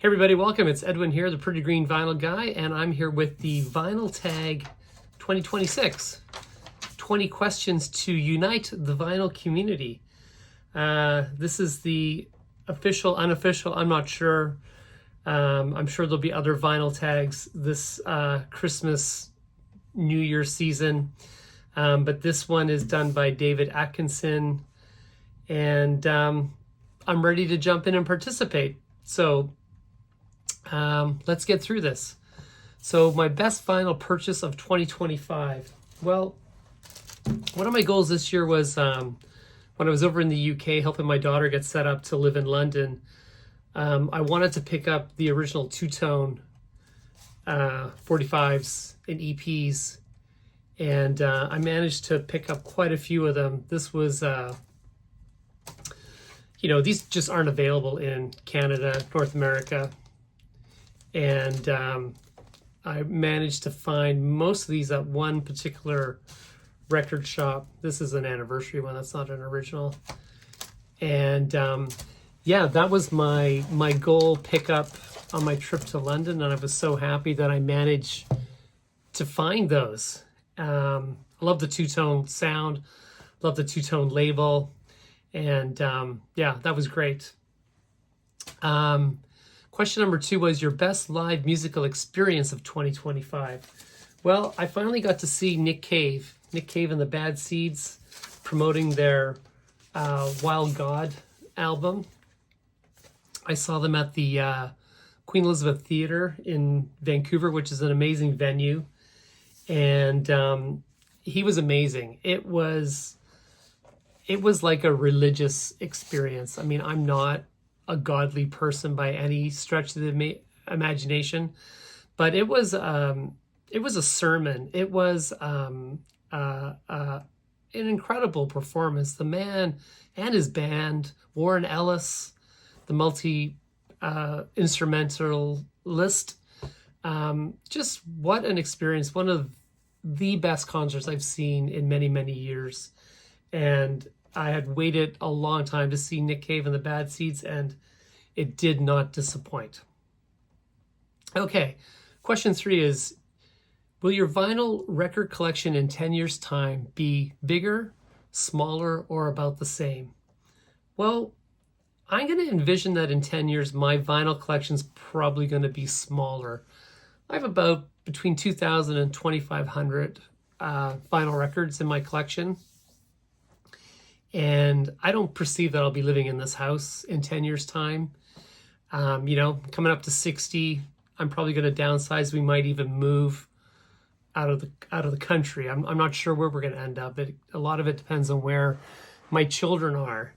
Hey everybody, welcome. It's Edwin here, the Pretty Green Vinyl Guy, and I'm here with the Vinyl Tag 2026. 20 questions to unite the vinyl community. This is the official, unofficial, I'm not sure. I'm sure there'll be other vinyl tags this Christmas, New Year season. But this one is done by David Atkinson, and I'm ready to jump in and participate. So let's get through this. So my best vinyl purchase of 2025. Well, one of my goals this year was when I was over in the UK helping my daughter get set up to live in London, I wanted to pick up the original two-tone 45s and EPs, and I managed to pick up quite a few of them. This was, these just aren't available in Canada, North America. And I managed to find most of these at one particular record shop. This is an anniversary one, that's not an original. And yeah, that was my goal pickup on my trip to London, and I was so happy that I managed to find those. I love the two-tone sound, love the two-tone label, and yeah, that was great. Question number 2 was your best live musical experience of 2025. Well, I finally got to see Nick Cave and the Bad Seeds promoting their Wild God album. I saw them at the Queen Elizabeth Theatre in Vancouver, which is an amazing venue. And he was amazing. It was like a religious experience. I mean, I'm not a godly person by any stretch of the imagination, but it was a sermon. It was an incredible performance. The man and his band, Warren Ellis, the multi instrumentalist, just what an experience. One of the best concerts I've seen in many, many years. And I had waited a long time to see Nick Cave and the Bad Seeds, and it did not disappoint. Okay, question 3 is, will your vinyl record collection in 10 years' time be bigger, smaller, or about the same? Well, I'm going to envision that in 10 years, my vinyl collection's probably going to be smaller. I have about between 2,000 and 2,500 vinyl records in my collection. And I don't perceive that I'll be living in this house in 10 years' time. Coming up to 60, I'm probably going to downsize. We might even move out of the country. I'm not sure where we're going to end up. A lot of it depends on where my children are.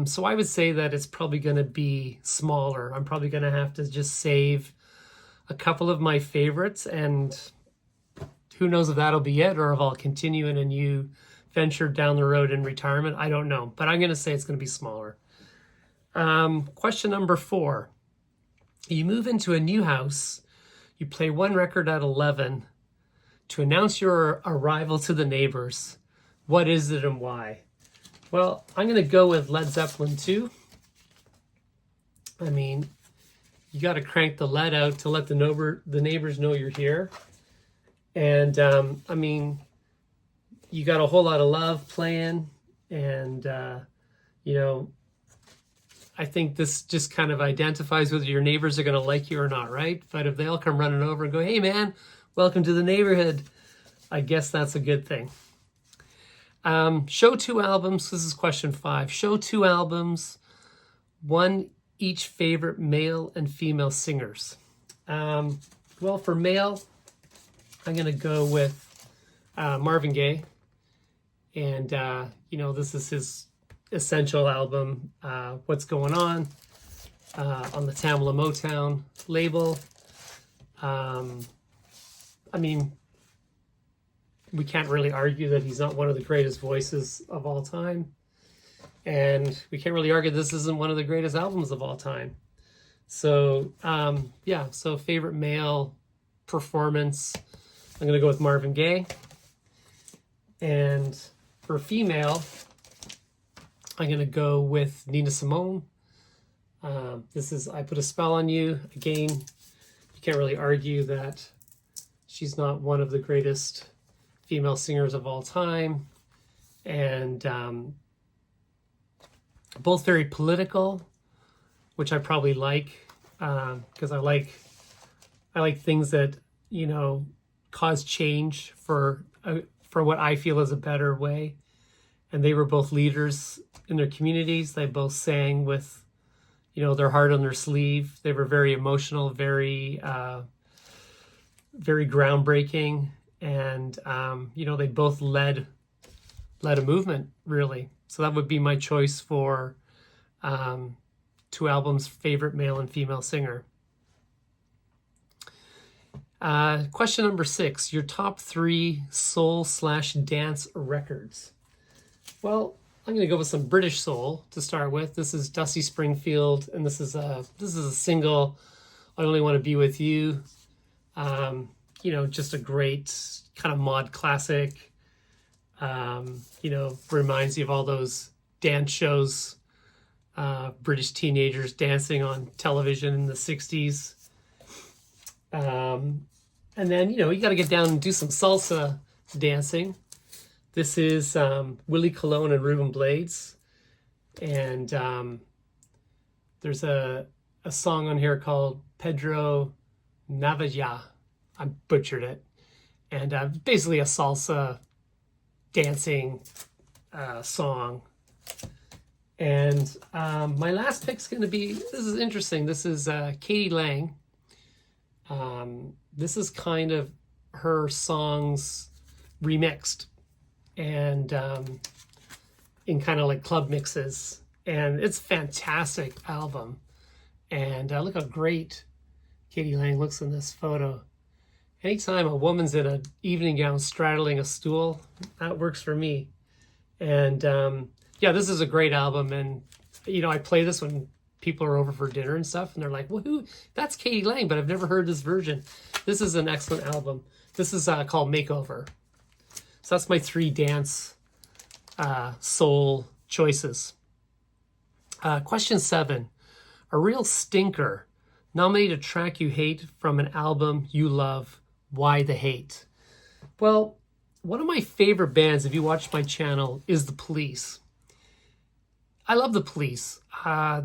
So I would say that it's probably going to be smaller. I'm probably going to have to just save a couple of my favorites, and who knows if that'll be it or if I'll continue in a new venture down the road in retirement. I don't know, but I'm going to say it's going to be smaller. Question number 4. You move into a new house. You play one record at 11 to announce your arrival to the neighbors. What is it and why? Well, I'm going to go with Led Zeppelin 2. I mean, you got to crank the lead out to let the neighbors know you're here. And I mean, you got a whole lot of love playing, and I think this just kind of identifies whether your neighbors are going to like you or not, right? But if they all come running over and go, "Hey man, welcome to the neighborhood," I guess that's a good thing. Show 2 albums. This is question 5. Show 2 albums, one each favorite male and female singers. Well, for male, I'm going to go with Marvin Gaye. And, this is his essential album, What's Going On the Tamla Motown label. I mean, we can't really argue that he's not one of the greatest voices of all time. And we can't really argue this isn't one of the greatest albums of all time. So, yeah, so favorite male performance, I'm going to go with Marvin Gaye. And for female, I'm going to go with Nina Simone. This is I Put a Spell on You. Again, you can't really argue that she's not one of the greatest female singers of all time. And both very political, which I probably like, because I like things that, you know, cause change for what I feel is a better way. And they were both leaders in their communities. They both sang with, you know, their heart on their sleeve. They were very emotional, very groundbreaking, and you know, they both led a movement, really. So that would be my choice for two albums, favorite male and female singer. Question number 6, your top 3 soul/dance records. Well, I'm going to go with some British soul to start with. This is Dusty Springfield, and this is a single, I Only Want to Be With You. You know, just a great kind of mod classic. You know, reminds you of all those dance shows, British teenagers dancing on television in the 60s. And then, you know, you got to get down and do some salsa dancing. This is Willie Colon and Ruben Blades. And there's a song on here called Pedro Navaja. I butchered it. And basically a salsa dancing song. And my last pick's going to be, this is interesting. This is Katie Lang. This is kind of her songs remixed and in kind of like club mixes. And it's a fantastic album. And look how great Katie Lang looks in this photo. Anytime a woman's in an evening gown straddling a stool, that works for me. And yeah, this is a great album. And, you know, I play this when people are over for dinner and stuff, and they're like, well, that's Katie Lang, but I've never heard this version. This is an excellent album. This is called Makeover. So that's my 3 dance soul choices. Question 7, a real stinker. Nominate a track you hate from an album you love. Why the hate? Well, one of my favorite bands, if you watch my channel, is The Police. I love The Police.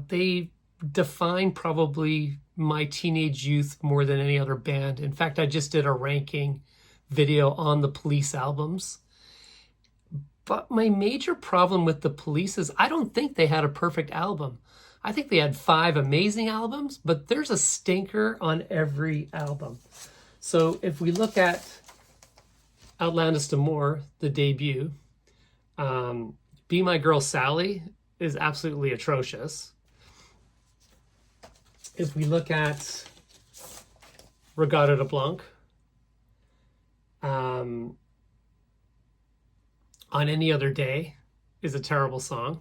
They define probably my teenage youth more than any other band. In fact, I just did a ranking video on the Police albums. But my major problem with the Police is I don't think they had a perfect album. I think they had 5 amazing albums, but there's a stinker on every album. So if we look at Outlandish to More, the debut, Be My Girl Sally is absolutely atrocious. If we look at Regatta de Blanc, On Any Other Day is a terrible song.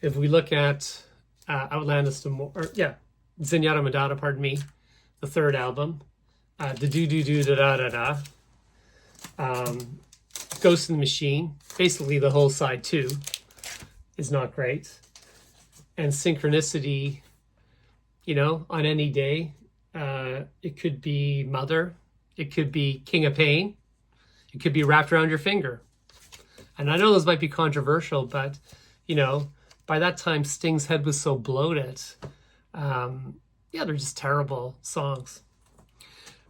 If we look at Outlandish to More, Zenyatta Madada, pardon me, the 3rd album, the Do-Do-Do-Da-Da-Da-Da, Ghost in the Machine, basically the whole side 2 is not great. And Synchronicity, you know, On Any Day, it could be Mother, it could be King of Pain, it could be Wrapped Around Your Finger. And I know those might be controversial, but, you know, by that time Sting's head was so bloated. Yeah, they're just terrible songs.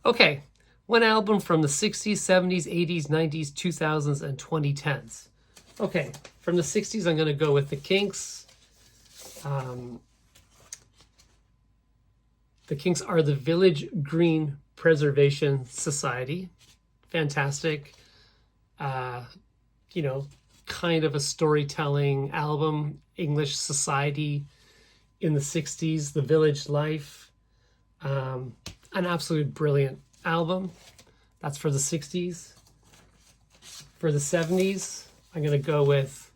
Okay, one album from the 60s, 70s, 80s, 90s, 2000s, and 2010s. Okay, from the 60s, I'm going to go with the Kinks. The Kinks are the Village Green Preservation Society. Fantastic, you know, kind of a storytelling album, English society in the 60s, the village life. An absolute brilliant album. That's for the 60s. For the 70s, I'm going to go with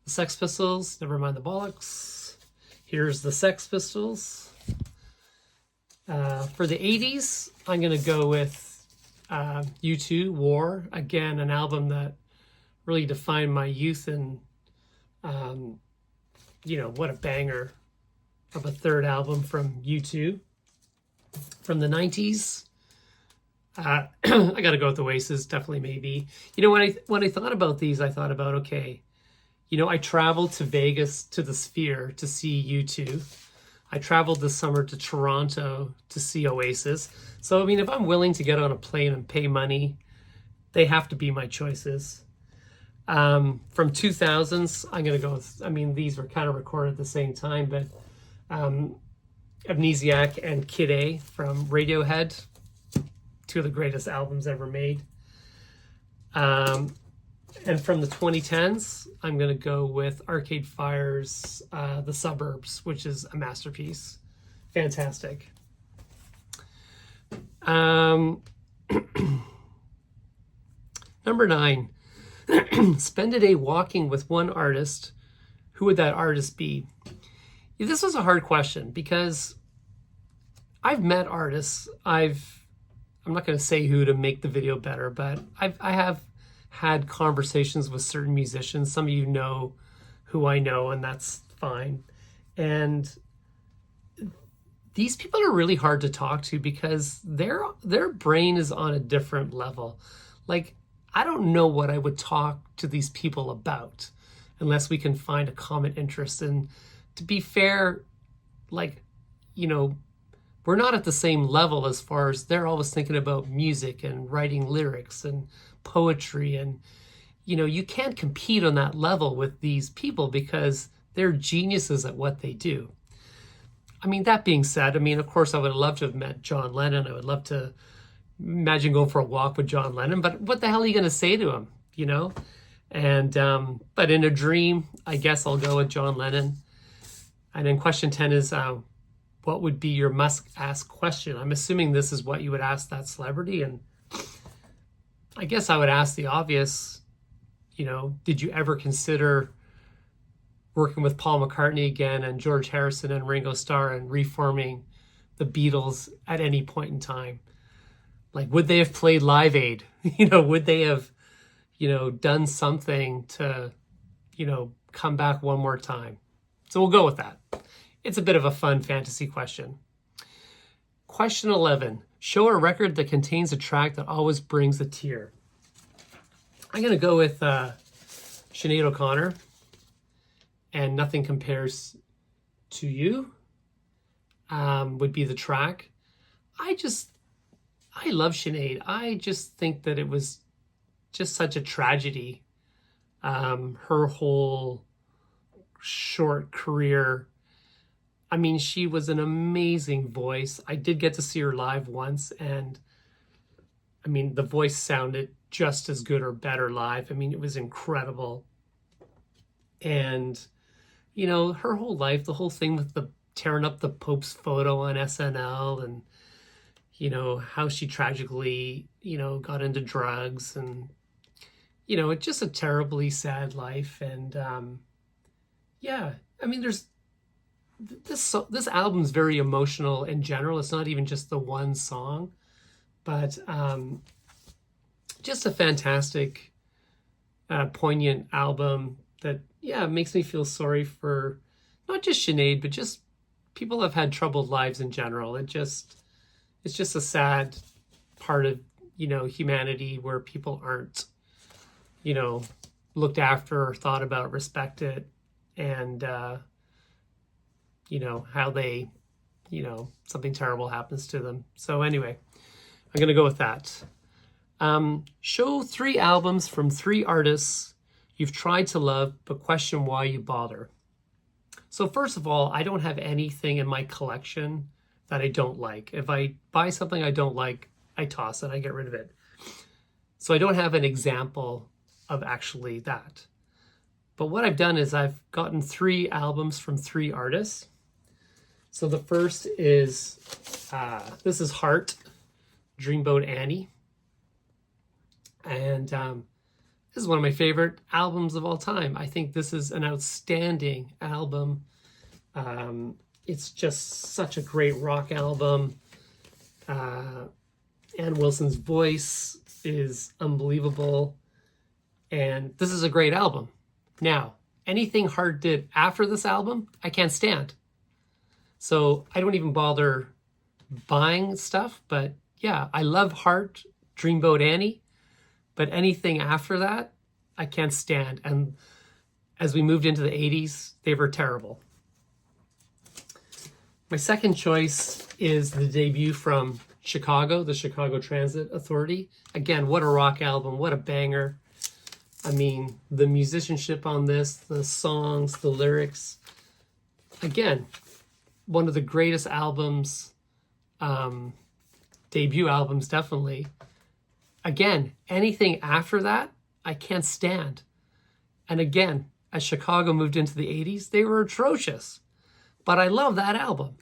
the Sex Pistols, Never Mind the Bollocks. Here's the Sex Pistols. For the 80s, I'm going to go with U2, War. Again, an album that really defined my youth and what a banger of a third album from U2 from the 90s. I got to go with Oasis, definitely maybe. When I thought about these, I thought about, okay, I traveled to Vegas to the Sphere to see U2. I traveled this summer to Toronto to see Oasis. So, I mean, if I'm willing to get on a plane and pay money, they have to be my choices. From 2000s, I'm going to go with, I mean, these were kind of recorded at the same time, but Amnesiac and Kid A from Radiohead, two of the greatest albums ever made. And from the 2010s, I'm going to go with Arcade Fire's The Suburbs, which is a masterpiece. Fantastic. Number 9, spend a day walking with one artist. Who would that artist be? This was a hard question because I've met artists. I'm not going to say who to make the video better, but I have had conversations with certain musicians. Some of you know who I know, and that's fine. And these people are really hard to talk to because their brain is on a different level. Like, I don't know what I would talk to these people about unless we can find a common interest. And to be fair, like, we're not at the same level as far as they're always thinking about music and writing lyrics and poetry. And, you can't compete on that level with these people because they're geniuses at what they do. I mean, that being said, of course, I would have loved to have met John Lennon. I would love to imagine going for a walk with John Lennon, but what the hell are you going to say to him, And, but in a dream, I guess I'll go with John Lennon. And then question 10 is, what would be your must-ask question? I'm assuming this is what you would ask that celebrity. And I guess I would ask the obvious, did you ever consider working with Paul McCartney again and George Harrison and Ringo Starr and reforming the Beatles at any point in time? Like, would they have played Live Aid? Would they have, done something to, come back one more time? So we'll go with that. It's a bit of a fun fantasy question. Question 11. Show a record that contains a track that always brings a tear. I'm going to go with Sinead O'Connor and Nothing Compares to You would be the track. I love Sinead. I just think that it was just such a tragedy. Her whole short career. She was an amazing voice. I did get to see her live once, and the voice sounded just as good or better live. It was incredible. And, her whole life, the whole thing with the tearing up the Pope's photo on SNL and, how she tragically, got into drugs and, it's just a terribly sad life. And, this album's very emotional in general. It's not even just the one song, but just a fantastic, poignant album that, makes me feel sorry for not just Sinead, but just people have had troubled lives in general. It's just a sad part of, humanity where people aren't, looked after or thought about, respected, and, how they, something terrible happens to them. So anyway, I'm going to go with that. Show 3 albums from 3 artists you've tried to love, but question why you bother. So first of all, I don't have anything in my collection that I don't like. If I buy something I don't like, I toss it, I get rid of it. So I don't have an example of actually that. But what I've done is I've gotten 3 albums from 3 artists. So the first is, this is Heart, Dreamboat Annie. And this is one of my favorite albums of all time. I think this is an outstanding album. It's just such a great rock album. Ann Wilson's voice is unbelievable. And this is a great album. Now, anything Heart did after this album, I can't stand. So I don't even bother buying stuff. But yeah, I love Heart, Dreamboat Annie, but anything after that, I can't stand. And as we moved into the 80s, they were terrible. My second choice is the debut from Chicago, the Chicago Transit Authority. Again, what a rock album, what a banger. I mean, the musicianship on this, the songs, the lyrics. Again, one of the greatest albums, debut albums, definitely. Again, anything after that, I can't stand. And again, as Chicago moved into the 80s, they were atrocious. But I love that album.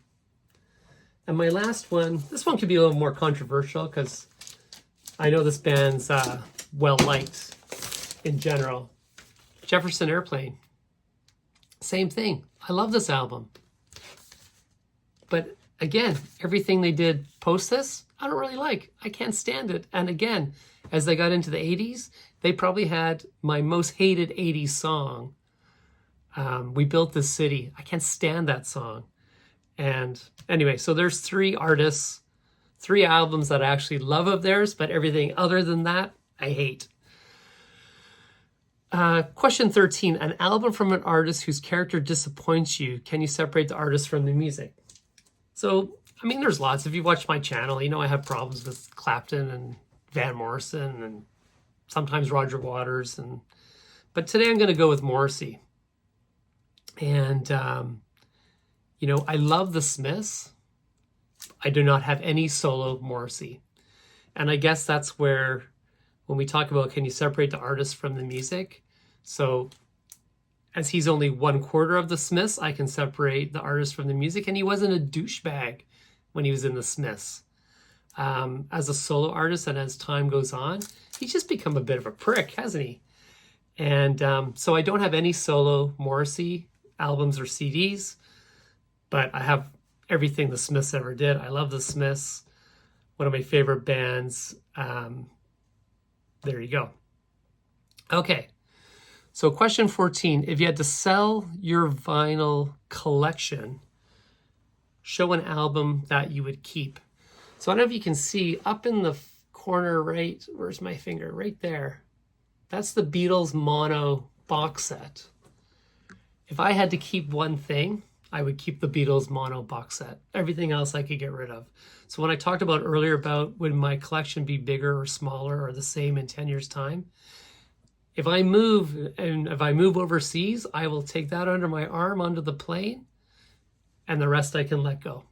And my last one, this one could be a little more controversial because I know this band's well-liked in general. Jefferson Airplane. Same thing. I love this album. But again, everything they did post this, I don't really like. I can't stand it. And again, as they got into the 80s, they probably had my most hated 80s song. We Built This City. I can't stand that song. And anyway, so there's 3 artists, 3 albums that I actually love of theirs, but everything other than that, I hate. Question 13, an album from an artist whose character disappoints you. Can you separate the artist from the music? So, I mean, there's lots. If you watch my channel, you know I have problems with Clapton and Van Morrison and sometimes Roger Waters. But today I'm going to go with Morrissey. And, you know, I love the Smiths. I do not have any solo Morrissey. And I guess that's where, when we talk about can you separate the artist from the music, so as he's only 1/4 of the Smiths, I can separate the artist from the music. And he wasn't a douchebag when he was in the Smiths. As a solo artist and as time goes on, he's just become a bit of a prick, hasn't he? And so I don't have any solo Morrissey albums or CDs, but I have everything the Smiths ever did. I love the Smiths, one of my favorite bands. There you go. Okay, so question 14, if you had to sell your vinyl collection, show an album that you would keep. So I don't know if you can see up in the corner, right, where's my finger? Right there. That's the Beatles mono box set. If I had to keep one thing, I would keep the Beatles mono box set. Everything else I could get rid of. So when I talked about earlier about would my collection be bigger or smaller or the same in 10 years' time, if I move overseas, I will take that under my arm onto the plane and the rest I can let go.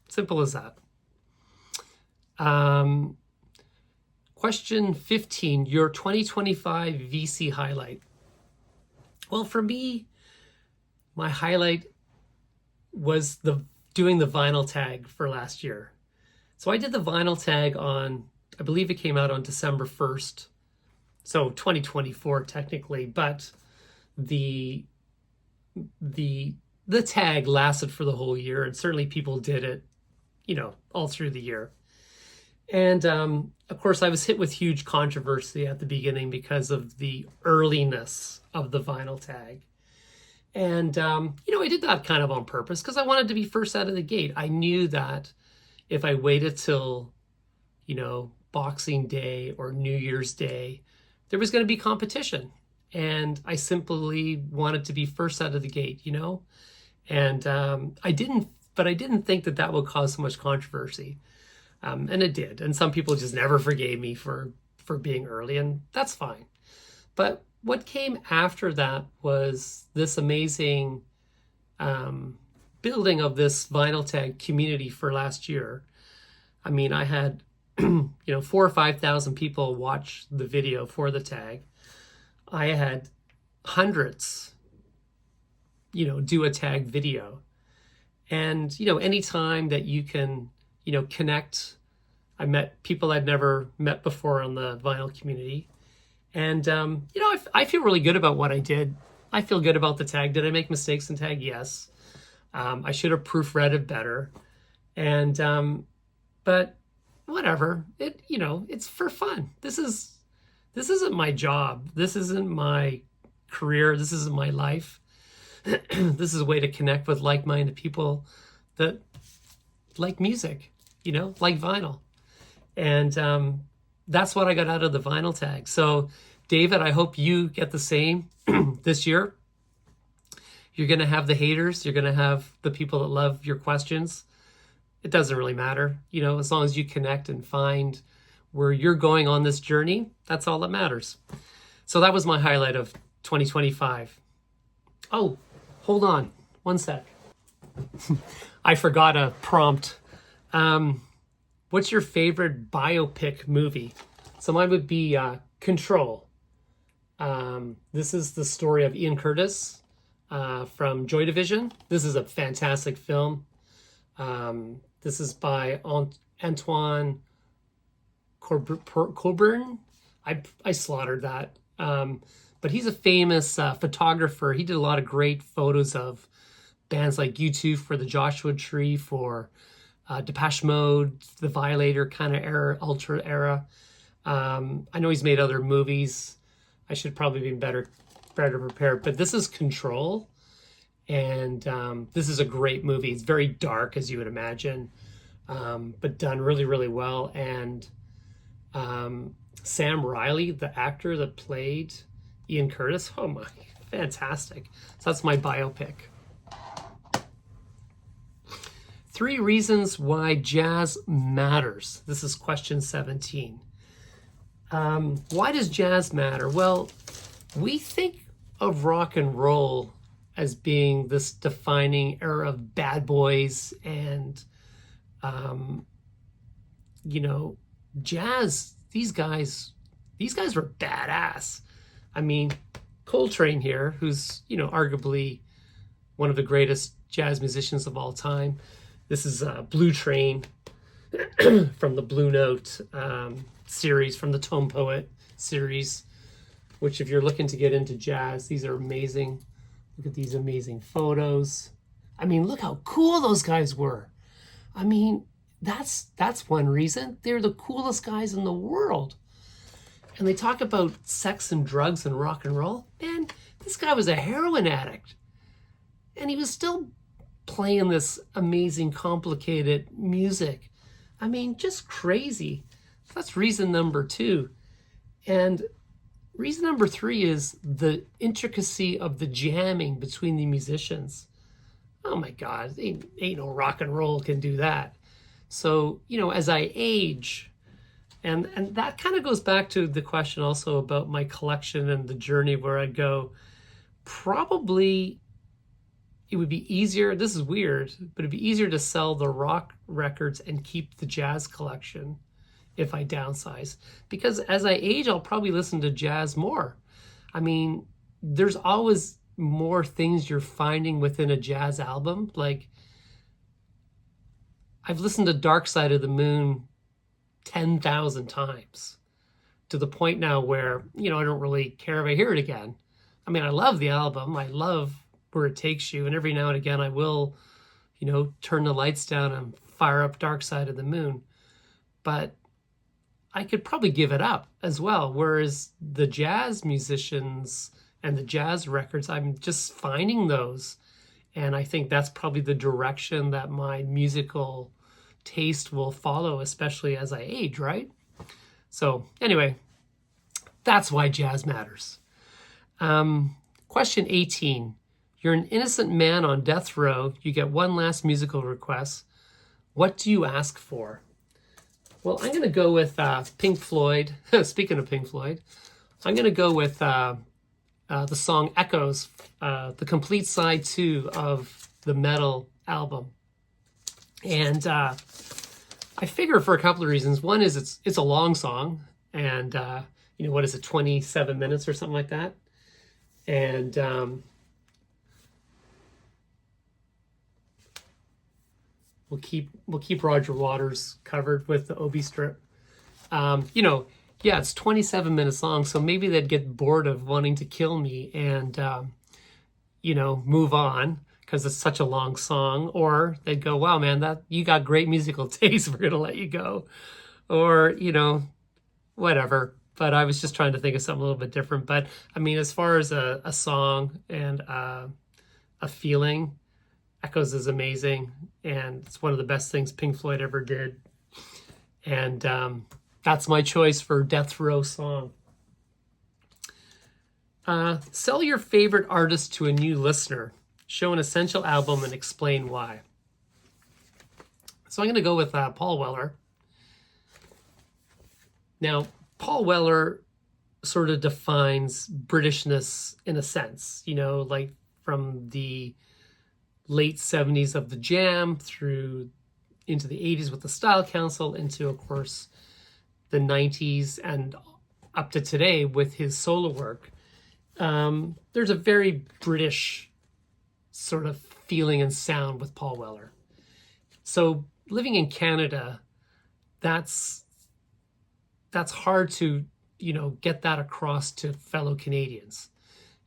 Simple as that. Question 15, your 2025 VC highlight. Well, for me, my highlight was doing the vinyl tag for last year. So I did the vinyl tag on, I believe it came out on December 1st. So 2024 technically, but the tag lasted for the whole year, and certainly people did it, you know, all through the year. And of course, I was hit with huge controversy at the beginning because of the earliness of the vinyl tag. And, you know, I did that kind of on purpose because I wanted to be first out of the gate. I knew that if I waited till, you know, Boxing Day or New Year's Day, there was going to be competition. And I simply wanted to be first out of the gate, you know? And I didn't think that that would cause so much controversy. And it did. And some people just never forgave me for being early, and that's fine. But what came after that was this amazing building of this vinyl tag community for last year. I mean, I had, you know, 4,000 or 5,000 people watch the video for the tag. I had hundreds, you know, do a tag video. And, you know, anytime that you can, you know, connect, I met people I'd never met before on the vinyl community. And, you know, I feel really good about what I did. I feel good about the tag. Did I make mistakes in tag? Yes. I should have proofread it better. And, but whatever, you know, it's for fun. This isn't my job. This isn't my career. This isn't my life. This is a way to connect with like-minded people that like music, like vinyl. And that's what I got out of the vinyl tag. So, David, I hope you get the same this year. You're going to have the haters. You're going to have the people that love your questions. It doesn't really matter. As long as you connect and find where you're going on this journey, that's all that matters. So that was my highlight of 2025. Oh, hold on. One sec. I forgot a prompt. What's your favorite biopic movie? So mine would be Control. This is the story of Ian Curtis from Joy Division. This is a fantastic film. This is by Antoine Coburn. I slaughtered that. But he's a famous photographer. He did a lot of great photos of bands like U2 for the Joshua Tree, for Depeche Mode, the Violator kind of era, Ultra era. I know he's made other movies. I should probably be better prepared. But this is Control. And this is a great movie. It's very dark, as you would imagine, but done really, really well. And Sam Riley, the actor that played Ian Curtis, oh my, fantastic. So that's my biopic. 3 reasons why jazz matters. This is question 17. Why does jazz matter? Well, we think of rock and roll as being this defining era of bad boys and, jazz. These guys were badass. I mean, Coltrane here, who's, arguably one of the greatest jazz musicians of all time. This is Blue Train from the Blue Note series, from the Tone Poet series, which if you're looking to get into jazz, these are amazing. Look at these amazing photos. I mean, look how cool those guys were. I mean, that's one reason. They're the coolest guys in the world. And they talk about sex and drugs and rock and roll. Man, this guy was a heroin addict. And he was still playing this amazing, complicated music. I mean, just crazy. That's reason number 2. And reason number 3 is the intricacy of the jamming between the musicians. Oh my God, ain't no rock and roll can do that. So, as I age, and that kind of goes back to the question also about my collection and the journey where I'd go, probably it would be easier, this is weird, but it'd be easier to sell the rock records and keep the jazz collection if I downsize. Because as I age, I'll probably listen to jazz more. I mean, there's always more things you're finding within a jazz album. Like, I've listened to Dark Side of the Moon 10,000 times to the point now where, I don't really care if I hear it again. I mean, I love the album. I love where it takes you. And every now and again, I will, turn the lights down and fire up Dark Side of the Moon. But I could probably give it up as well. Whereas the jazz musicians and the jazz records, I'm just finding those. And I think that's probably the direction that my musical taste will follow, especially as I age, right? So anyway, that's why jazz matters. Question 18. You're an innocent man on death row. You get one last musical request. What do you ask for? Well, I'm going to go with Pink Floyd. Speaking of Pink Floyd, I'm going to go with the song Echoes, the complete side 2 of the Metal album. And I figure for a couple of reasons. One is it's a long song, and what is it, 27 minutes or something like that. And we'll keep Roger Waters covered with the Obi strip. It's 27 minutes long, so maybe they'd get bored of wanting to kill me and move on because it's such a long song, or they'd go, wow, man, that you got great musical taste, we're gonna let you go. Or, whatever. but I was just trying to think of something a little bit different. But I mean, as far as a song and a feeling, Echoes is amazing, and it's one of the best things Pink Floyd ever did. And that's my choice for Death Row song. Sell your favorite artist to a new listener. Show an essential album and explain why. So I'm going to go with Paul Weller. Now, Paul Weller sort of defines Britishness in a sense, you know, like from the late 70s of the Jam through into the 80s with the Style Council, into, of course, the 90s and up to today with his solo work. There's a very British sort of feeling and sound with Paul Weller. So living in Canada, that's hard to, you know, get that across to fellow Canadians,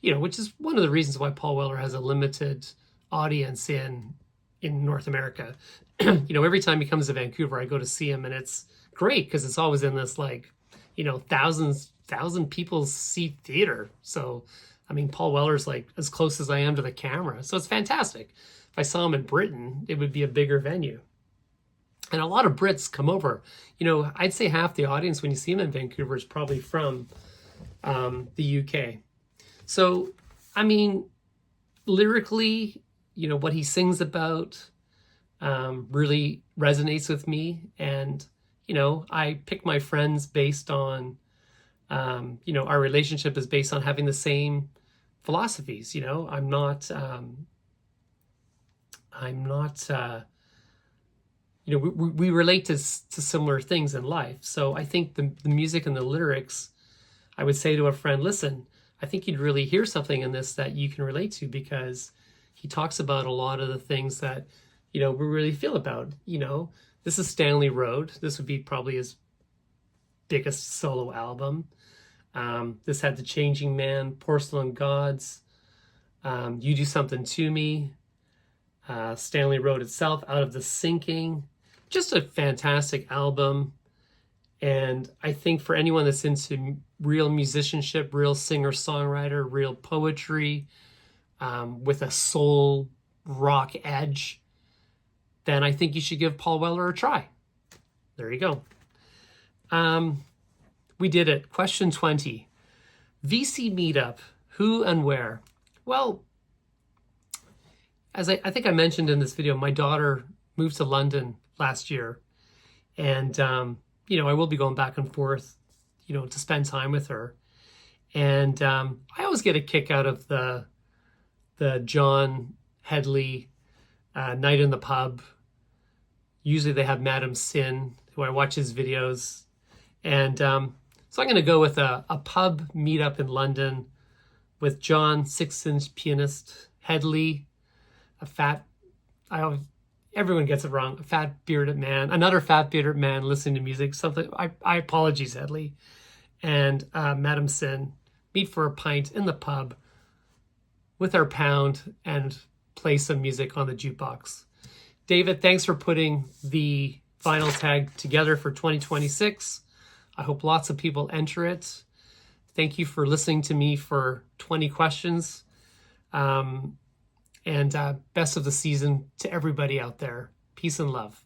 you know, which is one of the reasons why Paul Weller has a limited audience in North America. You know, every time he comes to Vancouver, I go to see him, and it's great because it's always in this, like, you know, thousand people seat theater. So, I mean, Paul Weller's like as close as I am to the camera. So it's fantastic. If I saw him in Britain, it would be a bigger venue. And a lot of Brits come over. You know, I'd say half the audience when you see him in Vancouver is probably from the UK. So, I mean, lyrically, you know, what he sings about really resonates with me. And, you know, I pick my friends based on, you know, our relationship is based on having the same philosophies. You know, I'm not, you know, we relate to similar things in life. So I think the music and the lyrics, I would say to a friend, listen, I think you'd really hear something in this that you can relate to, because he talks about a lot of the things that, you know, we really feel about. You know, this is Stanley Road. This would be probably his biggest solo album. This had The Changing Man, Porcelain Gods, You Do Something to Me, Stanley Road itself, Out of the Sinking. Just a fantastic album. And I think for anyone that's into real musicianship, real singer-songwriter, real poetry, with a soul rock edge, then I think you should give Paul Weller a try. There you go. We did it. Question 20. VC meetup, who and where? Well, as I think I mentioned in this video, my daughter moved to London last year. And, you know, I will be going back and forth, you know, to spend time with her. And I always get a kick out of the John Headley night in the pub. Usually they have Madam Sin, who I watch his videos. And so I'm going to go with a pub meetup in London with John, 6-inch pianist, Headley, a fat, everyone gets it wrong, a fat bearded man, another fat bearded man listening to music, something, I apologize, Headley, and Madam Sin meet for a pint in the pub with our pound and play some music on the jukebox. David, thanks for putting the vinyl tag together for 2026. I hope lots of people enter it. Thank you for listening to me for 20 questions. And best of the season to everybody out there. Peace and love.